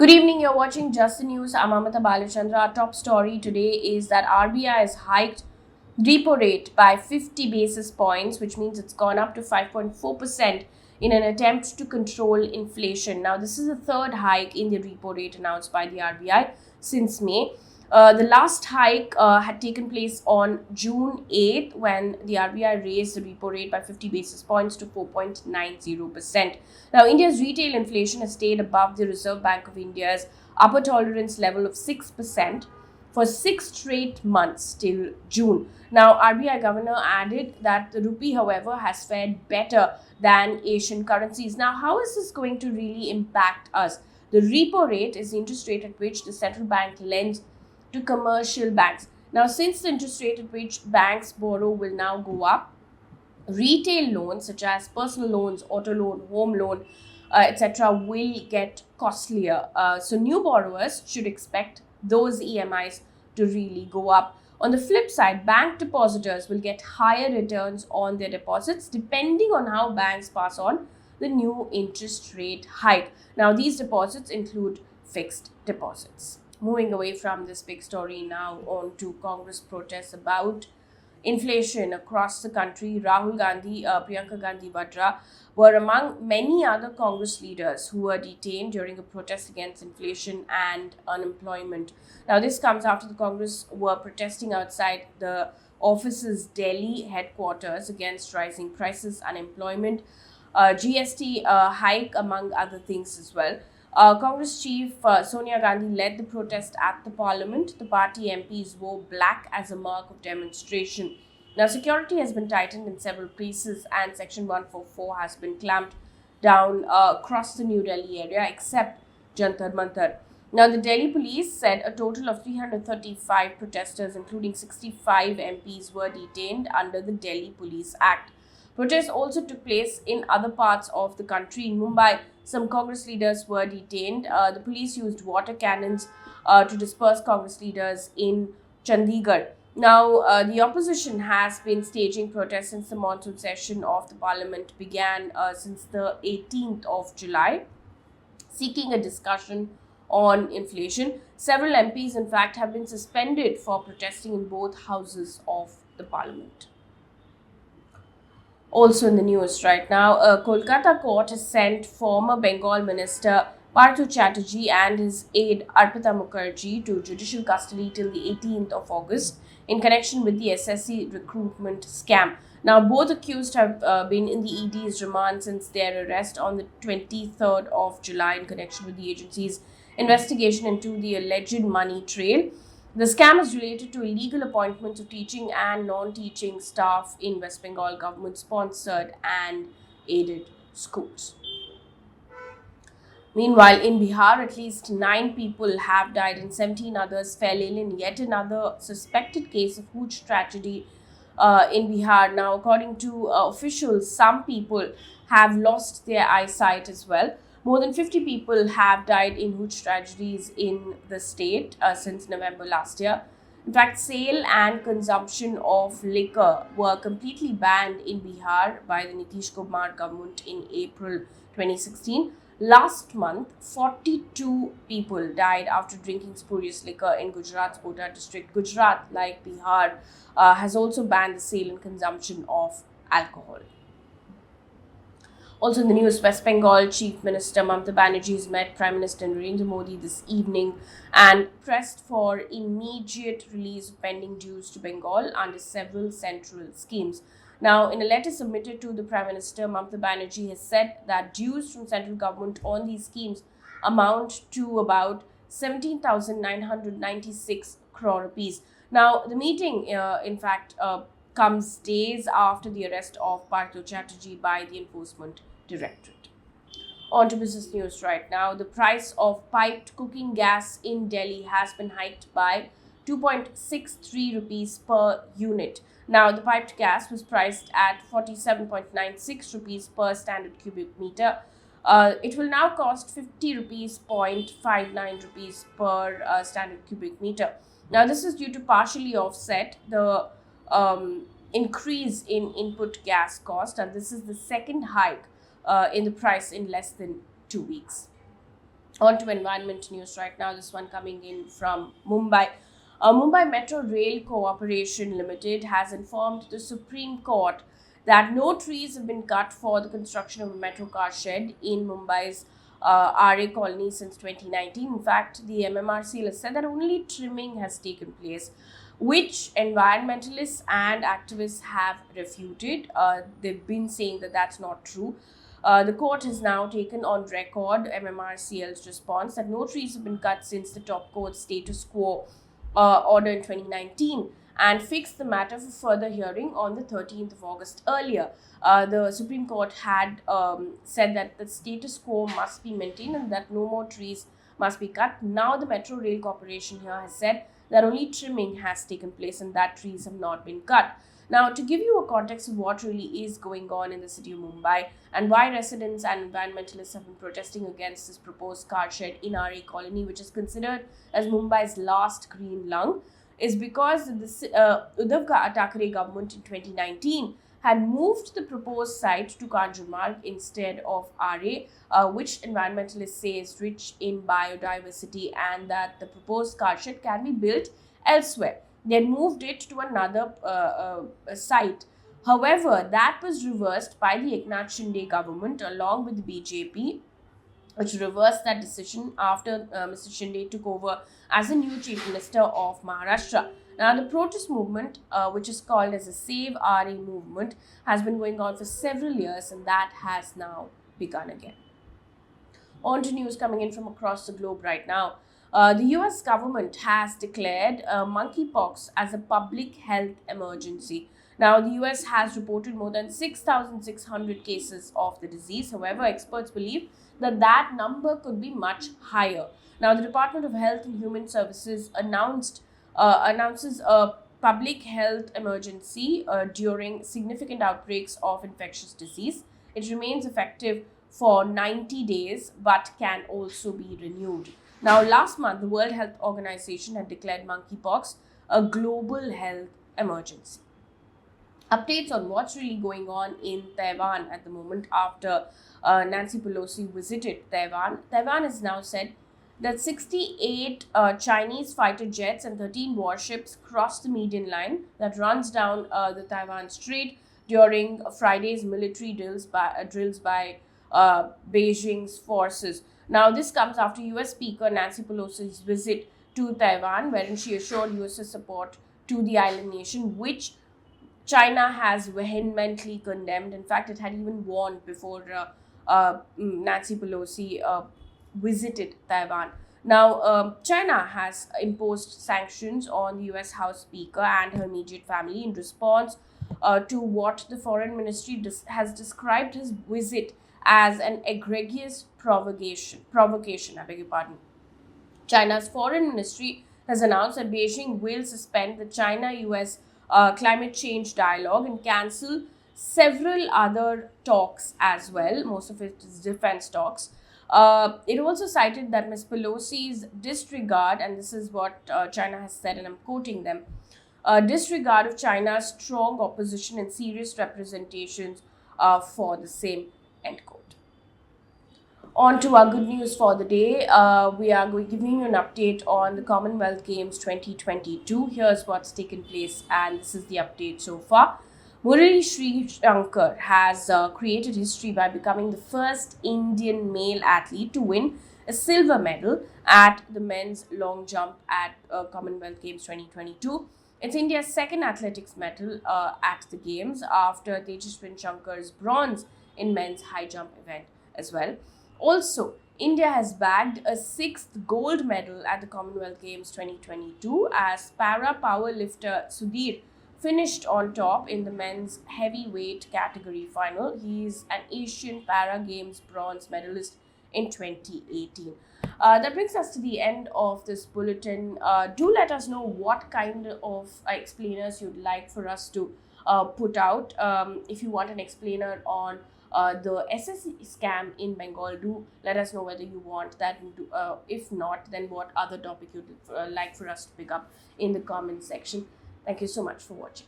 Good evening, you're watching Just the News. I'm Mamata Banerjee. Our top story today is that RBI has hiked repo rate by 50 basis points, which means it's gone up to 5.4% in an attempt to control inflation. Now, this is the third hike in the repo rate announced by the RBI since May. The last hike had taken place on June 8th when the RBI raised the repo rate by 50 basis points to 4.90%. Now, India's retail inflation has stayed above the Reserve Bank of India's upper tolerance level of 6% for 6 straight months till June. Now, RBI governor added that the rupee, however, has fared better than Asian currencies. Now, how is this going to really impact us? The repo rate is the interest rate at which the central bank lends to commercial banks. Now, since the interest rate at which banks borrow will now go up, retail loans such as personal loans, auto loan, home loan, etc. will get costlier. So new borrowers should expect those EMIs to really go up. On the flip side, bank depositors will get higher returns on their deposits depending on how banks pass on the new interest rate hike. Now, these deposits include fixed deposits. Moving away from this big story now on to Congress protests about inflation across the country. Rahul Gandhi, Priyanka Vadra were among many other Congress leaders who were detained during a protest against inflation and unemployment. Now, this comes after the Congress were protesting outside the office's Delhi headquarters against rising prices, unemployment, GST hike, among other things as well. Congress chief Sonia Gandhi led the protest at the parliament. The party MPs wore black as a mark of demonstration. Now, security has been tightened in several places and Section 144 has been clamped down across the New Delhi area except Jantar Mantar. Now, the Delhi police said a total of 335 protesters, including 65 MPs, were detained under the Delhi Police Act. Protests also took place in other parts of the country. In Mumbai, some Congress leaders were detained. The police used water cannons to disperse Congress leaders in Chandigarh. Now, the opposition has been staging protests since the monsoon session of the parliament began since the 18th of July, seeking a discussion on inflation. Several MPs, in fact, have been suspended for protesting in both houses of the parliament. Also in the news right now, a Kolkata court has sent former Bengal Minister Partha Chatterjee and his aide Arpita Mukherjee to judicial custody till the 18th of August in connection with the SSC recruitment scam. Now, both accused have been in the ED's remand since their arrest on the 23rd of July in connection with the agency's investigation into the alleged money trail. The scam is related to illegal appointments of teaching and non-teaching staff in West Bengal government-sponsored and aided schools. Meanwhile, in Bihar, at least 9 people have died and 17 others fell ill in yet another suspected case of hooch tragedy in Bihar. Now, according to officials, some people have lost their eyesight as well. More than 50 people have died in hooch tragedies in the state since November last year. In fact, sale and consumption of liquor were completely banned in Bihar by the Nitish Kumar government in April 2016. Last month, 42 people died after drinking spurious liquor in Gujarat's Kota district. Gujarat, like Bihar, has also banned the sale and consumption of alcohol. Also in the news, West Bengal Chief Minister Mamata Banerjee has met Prime Minister Narendra Modi this evening and pressed for immediate release of pending dues to Bengal under several central schemes. Now, in a letter submitted to the Prime Minister, Mamata Banerjee has said that dues from central government on these schemes amount to about 17,996 crore rupees. Now, the meeting, comes days after the arrest of Partha Chatterjee by the Enforcement Directorate. On to business news right now. The price of piped cooking gas in Delhi has been hiked by 2.63 rupees per unit. Now, the piped gas was priced at 47.96 rupees per standard cubic meter. It will now cost 50 rupees, 0.59 rupees per standard cubic meter. Now, this is due to partially offset the increase in input gas cost, and this is the second hike in the price in less than 2 weeks. On to environment news right now. This one coming in from Mumbai. Mumbai Metro Rail Corporation Limited has informed the Supreme Court that no trees have been cut for the construction of a metro car shed in Mumbai's Aarey colony since 2019. In fact, the MMRCL has said that only trimming has taken place, which environmentalists and activists have refuted. They've been saying that that's not true. The court has now taken on record MMRCL's response that no trees have been cut since the top court's status quo order in 2019 and fixed the matter for further hearing on the 13th of August. Earlier, the Supreme Court had said that the status quo must be maintained and that no more trees must be cut. Now, the Metro Rail Corporation here has said that only trimming has taken place and that trees have not been cut. Now, to give you a context of what really is going on in the city of Mumbai and why residents and environmentalists have been protesting against this proposed car shed in Aarey colony, which is considered as Mumbai's last green lung, is because the Uddhav Thackeray government in 2019 had moved the proposed site to Kanjurmarg instead of Aarey, which environmentalists say is rich in biodiversity and that the proposed car shed can be built elsewhere. They had moved it to another site. However, that was reversed by the Eknath Shinde government along with the BJP, which reversed that decision after Mr. Shinde took over as the new Chief Minister of Maharashtra. Now, the protest movement, which is called as a Save Aarey movement, has been going on for several years and that has now begun again. On to news coming in from across the globe right now. The US government has declared monkeypox as a public health emergency. Now, the US has reported more than 6,600 cases of the disease. However, experts believe that that number could be much higher. Now, the Department of Health and Human Services announces a public health emergency during significant outbreaks of infectious disease. It remains effective for 90 days but can also be renewed. Now, last month, the World Health Organization had declared monkeypox a global health emergency. Updates on what's really going on in Taiwan at the moment after Nancy Pelosi visited Taiwan. Taiwan has now said that 68 Chinese fighter jets and 13 warships crossed the median line that runs down the Taiwan Strait during Friday's military drills by Beijing's forces. Now, this comes after US Speaker Nancy Pelosi's visit to Taiwan, wherein she assured US's support to the island nation, which China has vehemently condemned. In fact, it had even warned before Nancy Pelosi visited Taiwan. Now, China has imposed sanctions on the US House Speaker and her immediate family in response to what the Foreign Ministry has described his visit as an egregious provocation. I beg your pardon. China's Foreign Ministry has announced that Beijing will suspend the China-US climate change dialogue and cancel several other talks as well. Most of it is defense talks. It also cited that Ms. Pelosi's disregard, and this is what China has said, and I'm quoting them, disregard of China's strong opposition and serious representations for the same, end quote. On to our good news for the day. We are giving you an update on the Commonwealth Games 2022. Here's what's taken place, and this is the update so far. Sreeshankar has created history by becoming the first Indian male athlete to win a silver medal at the men's long jump at Commonwealth Games 2022. It's India's second athletics medal at the Games after Tejaswin Shankar's bronze in men's high jump event as well. Also, India has bagged a sixth gold medal at the Commonwealth Games 2022 as para powerlifter Sudhir finished on top in the men's heavyweight category final. He is an Asian Para Games bronze medalist in 2018. That brings us to the end of this bulletin. Do let us know what kind of explainers you'd like for us to put out. If you want an explainer on the SSC scam in Bengal, do let us know whether you want that. If not, then what other topic you'd like for us to pick up in the comment section. Thank you so much for watching.